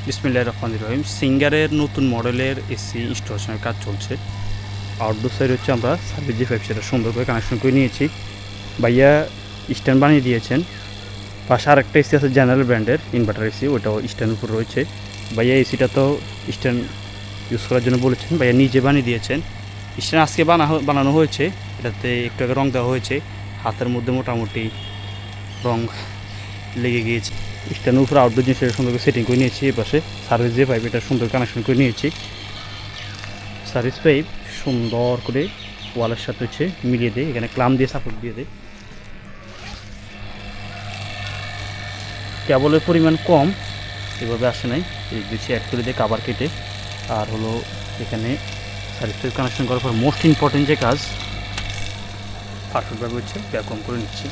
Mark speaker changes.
Speaker 1: বিসমিল্লাহির রহমানির রহিম। সিঙ্গারের নতুন মডেলের এসি ইনস্টলেশনের কাজ চলছে। আউটডোর সাইড হচ্ছে আমরা সার্ভিস যে ফাইভ সেটা সুন্দর করে কানেকশন করে নিয়েছি। ভাইয়া স্ট্যান্ড বানিয়ে দিয়েছেন। পাশে আরেকটা এসি আছে জেনারেল ব্র্যান্ডের ইনভার্টার এসি, ওইটাও স্ট্যান্ডের উপর রয়েছে। ভাইয়া এসিটা তো স্ট্যান্ড ইউজ করার জন্য বলেছেন, ভাইয়া নিজে বানিয়ে দিয়েছেন। স্ট্যান্ড আজকে বানানো হয়েছে, এটাতে একটু আগে রং দেওয়া হয়েছে। হাতের মধ্যে মোটামুটি রং লেগে গিয়েছে। স্ট্যান্ডের উপর আউটডোর জিনিস সুন্দর করে সেটিং করে নিয়েছি। এই পাশে সার্ভিস যে পাইপ এটা সুন্দর কানেকশন করে নিয়েছি। সার্ভিস পাইপ সুন্দর করে ওয়ালের সাথে হচ্ছে মিলিয়ে দেয়, এখানে ক্লাম দিয়ে সাপোর্ট দিয়ে দেয়। কেবলের পরিমাণ কম, এভাবে আসে নাই, এই বেশি অ্যাড করে দিয়ে কাভার কেটে। আর হলো এখানে সার্ভিস পাইপ কানেকশন করার পর মোস্ট ইম্পর্টেন্ট যে কাজ পারফেক্টভাবে হচ্ছে ভ্যাকুয়াম করে নিচ্ছি।